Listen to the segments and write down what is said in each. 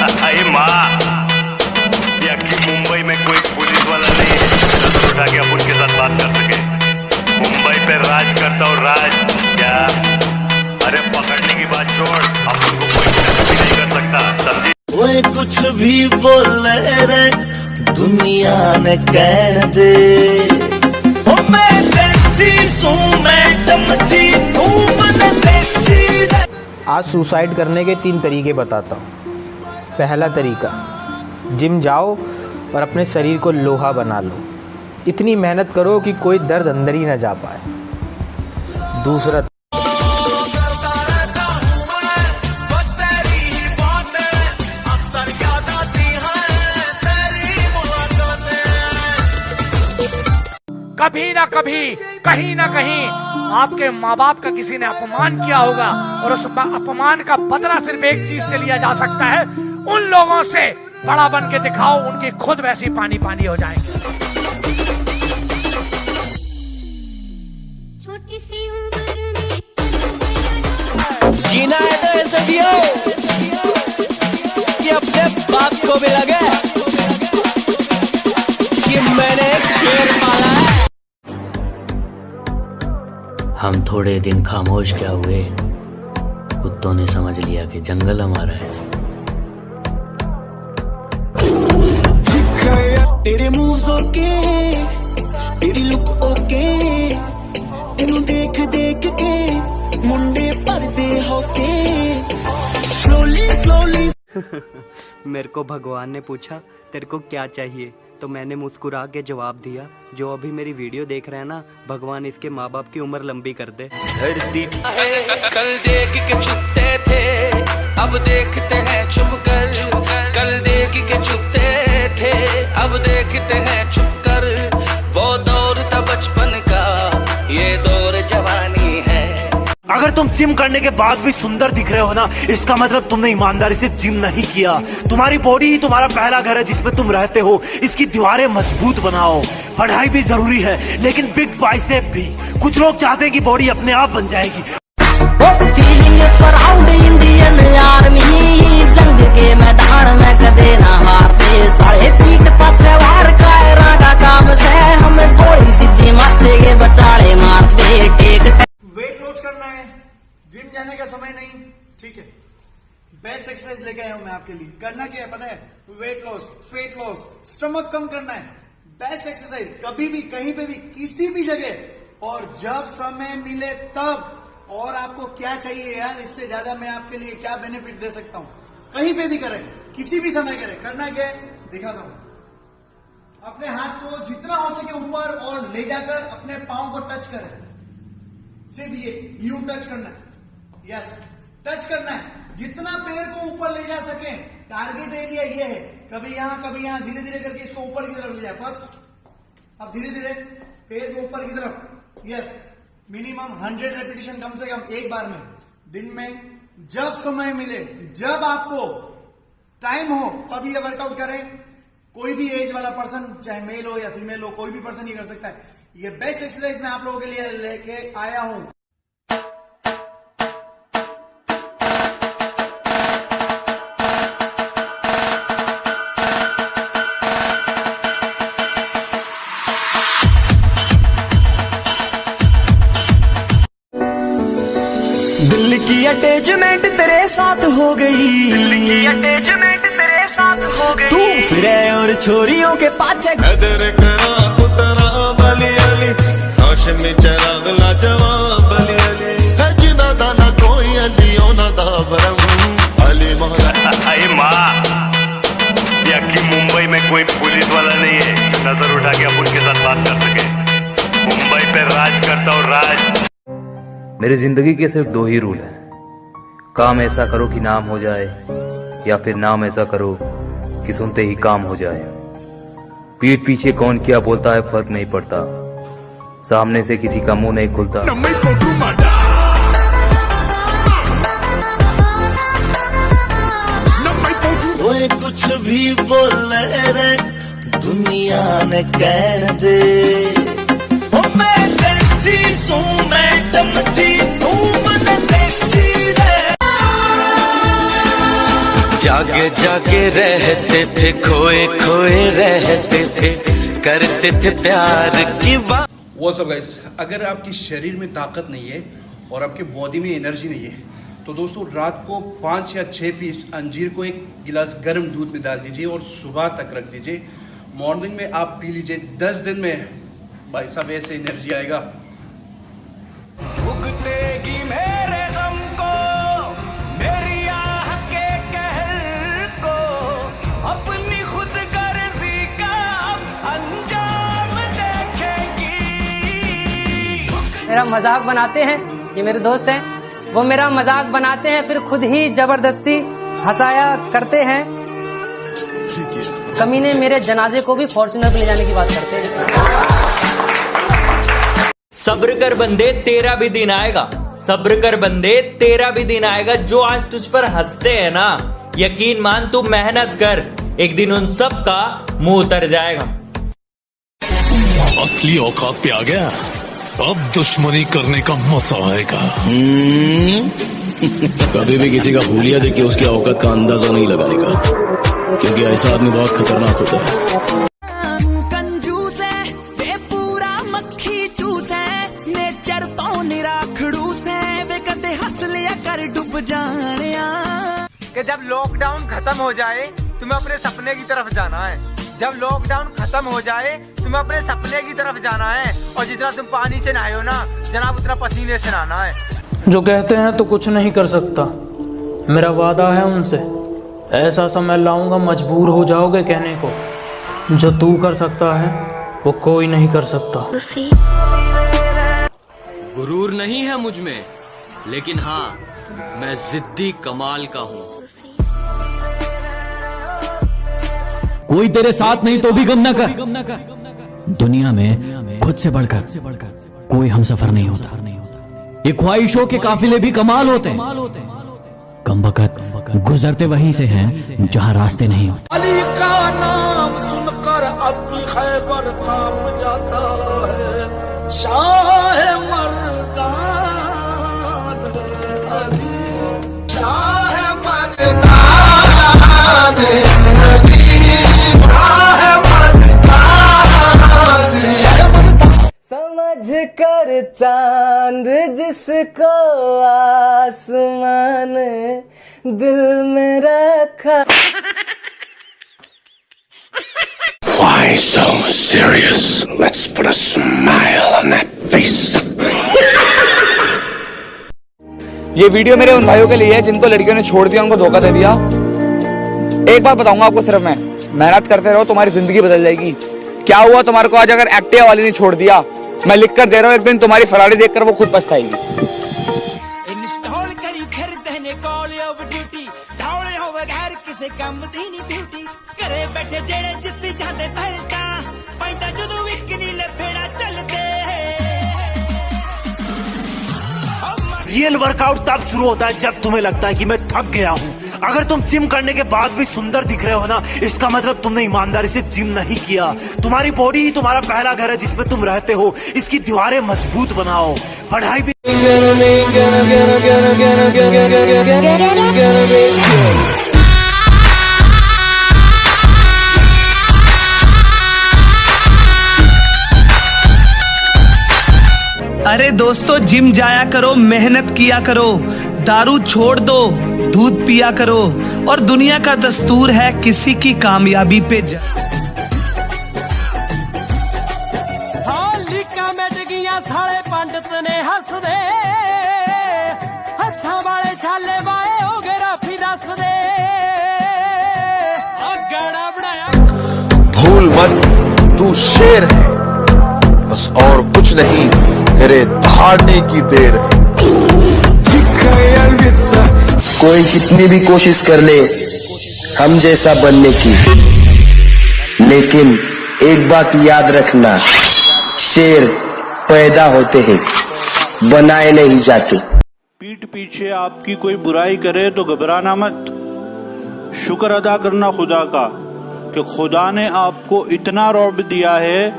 अरे माँ, मुंबई में कोई पुलिस वाला नहीं है जो उठा के अपन के साथ बात कर सके। मुंबई पे राज करता हूँ, राज क्या? अरे पकड़ने की बात छोड़, अपन को कोई भी नहीं कर सकता, समझी? वो कुछ भी बोले रे दुनिया ने कह दे, ओ मैं देसी हूँ, मैडम जी तू मन देसी रे। आज सुसाइड करने के 3 तरीके बताता हूँ। पहला तरीका, जिम जाओ और अपने शरीर को लोहा बना लो। इतनी मेहनत करो कि कोई दर्द अंदर ही ना जा पाए। दूसरा, कभी ना कभी कहीं ना कहीं आपके माँ बाप का किसी ने अपमान किया होगा और उस अपमान का बदला सिर्फ एक चीज से लिया जा सकता है, उन लोगों से बड़ा बन के दिखाओ, उनकी खुद वैसी पानी पानी हो जाएंगे। छोटी सी उम्र में जीना है तो ऐसे जियो कि अपने बाप को भी लगे कि मैंने एक शेर पाला है। हम थोड़े दिन खामोश क्या हुए, कुत्तों ने समझ लिया कि जंगल हमारा है। तेरे मूव्स ओके, तेरी लुक ओके, तेनू देख देख के मुंडे परदे होके स्लोली स्लोली। मेरे को भगवान ने पूछा तेरे को क्या चाहिए, तो मैंने मुस्कुरा के जवाब दिया, जो अभी मेरी वीडियो देख रहे हैं ना, भगवान इसके माँ बाप की उम्र लंबी कर दे। धरती कल देख के चुपते थे, अब देखते हैं चुप कर। कल देख के चुपते थे, अब देखते हैं चुप कर। वो दौर था बचपन का, ये दौर जवानी है। अगर तुम जिम करने के बाद भी सुंदर दिख रहे हो ना, इसका मतलब तुमने ईमानदारी से जिम नहीं किया। तुम्हारी बॉडी ही तुम्हारा पहला घर है जिसमें तुम रहते हो। इसकी दीवारें मजबूत बनाओ। पढ़ाई भी जरूरी है, लेकिन बिग बाइसेप भी। कुछ लोग चाहते हैं कि बॉडी अपने आप बन जाएगी। फीलिंग प्राउड इंडियन आर्मी, जंग के मैदान में कदे ना हारते। साढ़े पीठ पाछे वार कायरा का काम से, हम गोली सीधी माथे के बचाले मारते। टेक वेट लॉस करना है, जिम जाने का समय नहीं, ठीक है। बेस्ट एक्सरसाइज लेके आया हूं मैं आपके लिए। करना क्या है पता है? Weight loss, fat loss, stomach कम करना है। बेस्ट एक्सरसाइज कभी भी, कहीं पे भी, किसी भी जगह, और जब समय मिले तब। और आपको क्या चाहिए यार, इससे ज्यादा मैं आपके लिए क्या बेनिफिट दे सकता हूं? कहीं पे भी करें, किसी भी समय करें। करना क्या है दिखाता हूं। अपने हाथ को जितना हो सके ऊपर और ले जाकर अपने पांव को टच करें। सिर्फ ये यूं टच करना है। यस, टच करना है। जितना पैर को ऊपर ले जा सके, टारगेट एरिया ये है। कभी यहां, धीरे धीरे करके इसको ऊपर की तरफ ले जाए। फर्स्ट, अब धीरे धीरे पैर को ऊपर की तरफ। यस, मिनिमम 100 रेपिटेशन कम से कम एक बार में, दिन में जब समय मिले, जब आपको टाइम हो, तब ये वर्कआउट करें। कोई भी एज वाला पर्सन, चाहे मेल हो या फीमेल हो, कोई भी पर्सन ये कर सकता है। ये बेस्ट एक्सरसाइज मैं आप लोगों के लिए लेके आया हूं। दिल की अटैचमेंट तेरे साथ हो गई, दिल की अटैचमेंट तेरे साथ हो गई। तू फिरे और छोरियों के पाछे रोशनी चराग लाजवाब बली अली है, जिना दा ना कोई अली ओना दा बरम अली मोहरा। अरे माँ, कि मुंबई में कोई पुलिस वाला नहीं है जो नजर उठा के अपन के साथ बात कर सके। मुंबई पे राज करता हूँ, राज। मेरी जिंदगी के सिर्फ 2 ही रूल हैं। काम ऐसा करो कि नाम हो जाए, या फिर नाम ऐसा करो कि सुनते ही काम हो जाए। पीठ पीछे कौन क्या बोलता है फर्क नहीं पड़ता, सामने से किसी का मुंह नहीं खुलता। वो कुछ भी बोले रे दुनिया ने कह दे, ओ मैं देसी हूँ, मैडम जी तू मन देसी रे। जागे जागे रहते थे, खोए खोए रहते थे, करते थे प्यार की बात। What's up guys? अगर आपकी शरीर में ताकत नहीं है और आपके बॉडी में एनर्जी नहीं है तो दोस्तों रात को 5 या 6 पीस अंजीर को एक गिलास गर्म दूध में डाल दीजिए और सुबह तक रख दीजिए। मॉर्निंग में आप पी लीजिए। 10 दिन में भाई साहब ऐसे एनर्जी आएगा। भुगतेगी मेरे गम को, मेरी आह के कहर को, अपनी खुद गर्जी का अंजाम देखेगी। मेरा मजाक बनाते हैं, ये मेरे दोस्त हैं, वो मेरा मजाक बनाते हैं फिर खुद ही जबरदस्ती हंसाया करते हैं। कमीने मेरे जनाजे को भी फॉर्च्यूनर पे ले जाने की बात करते हैं। सब्र कर बंदे तेरा भी दिन आएगा, सब्र कर बंदे तेरा भी दिन आएगा। जो आज तुझ पर हंसते हैं ना, यकीन मान तू मेहनत कर, एक दिन उन सब का मुंह उतर जाएगा। असली औकात पे आ गया, अब दुश्मनी करने का मजा आएगा। कभी भी किसी का हुलिया देख के उसकी औकात का अंदाजा नहीं लगाने का, क्योंकि ऐसा आदमी बहुत खतरनाक होता है। कंजूस है वे पूरा मक्खी चूस है, नेचर तो निराखड़ूस है, वे कदे हंस लिया कर डूब जाने। कि जब लॉकडाउन खत्म हो जाए तुम्हें अपने सपने की तरफ जाना है, जब लॉकडाउन खत्म हो जाए तुम्हें अपने सपने की तरफ जाना है, और जितना तुम पानी से नहाए हो ना जनाब, उतना पसीने से नहाना है। जो कहते हैं तो कुछ नहीं कर सकता, मेरा वादा है उनसे, ऐसा समय लाऊंगा मजबूर हो जाओगे कहने को, जो तू कर सकता है वो कोई नहीं कर सकता। गुरूर नहीं है मुझ में, लेकिन हाँ मैं जिद्दी कमाल का हूँ। कोई तेरे साथ नहीं तो भी गम न कर, दुनिया में खुद से बढ़कर कोई हमसफर नहीं होता। ये ख्वाहिशों के काफिले भी कमाल होते हैं, कमबख्त गुजरते वहीं से हैं जहां रास्ते नहीं होते। अली का नाम सुनकर अब खैबर कांप जाता है, शाह मर्दान अली, शाह मर्दान समझ कर चांद जिसको आसमान दिल में रखा। Why so serious? Let's put a smile on that face. ये वीडियो मेरे उन भाइयों के लिए है जिनको लड़कियों ने छोड़ दिया, उनको धोखा दे दिया। एक बात बताऊंगा आपको सिर्फ मैं, मेहनत करते रहो, तुम्हारी जिंदगी बदल जाएगी। क्या हुआ तुम्हारे को आज अगर एक्टिवा वाली ने छोड़ दिया, मैं लिख कर दे रहा हूँ, एक दिन तुम्हारी फरारी देखकर वो खुद पछताएगी। इंस्टॉल करी फिर देने कॉल ऑफ ड्यूटी, ढाले हो बगैर किसे काम दी नहीं ड्यूटी, करे बैठे जेड़े जित्ती जाते पलटा, पैदा जुदू विक नी लफेड़ा चलते। रियल वर्कआउट तब शुरू होता है जब तुम्हें लगता है कि मैं थक गया हूँ। अगर तुम जिम करने के बाद भी सुंदर दिख रहे हो ना, इसका मतलब तुमने ईमानदारी से जिम नहीं किया। तुम्हारी बॉडी ही तुम्हारा पहला घर है जिसमें तुम रहते हो, इसकी दीवारें मजबूत बनाओ। पढ़ाई भी अरे दोस्तों जिम जाया करो, मेहनत किया करो, दारू छोड़ दो, दूध पिया करो, और दुनिया का दस्तूर है किसी की कामयाबी पे साले पंडित ने हंस दे, हथा वाले छाले वाए हो गए राफी दस दे, गाना बनाया। भूल मत तू शेर है, बस और कुछ नहीं, तेरे दहाड़ने की देर है। कोई कितनी भी कोशिश कर ले हम जैसा बनने की, लेकिन एक बात याद रखना, शेर पैदा होते हैं, बनाए नहीं जाते। पीठ पीछे आपकी कोई बुराई करे तो घबराना मत, शुक्र अदा करना खुदा का कि खुदा ने आपको इतना रौब दिया है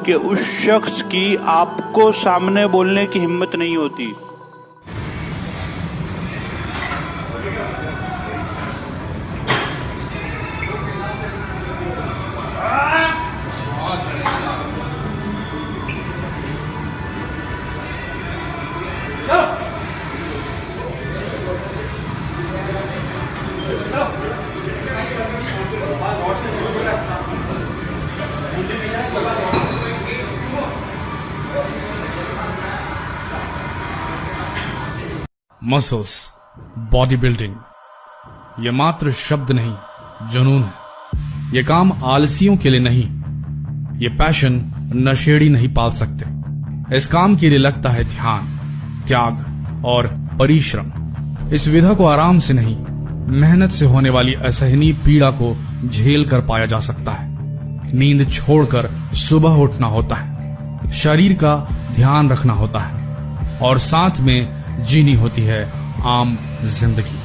कि उस शख्स की आपको सामने बोलने की हिम्मत नहीं होती। मसल्स, बॉडी बिल्डिंग, ये मात्र शब्द नहीं, जुनून है। ये काम आलसियों के लिए नहीं, ये पैशन नशेड़ी नहीं पाल सकते। इस काम के लिए लगता है ध्यान, त्याग और परिश्रम। इस विधा को आराम से नहीं, मेहनत से होने वाली असहनीय पीड़ा को झेल कर पाया जा सकता है। नींद छोड़कर सुबह उठना होता है, शरीर का ध्यान रखना होता है और साथ में जीनी होती है आम जिंदगी।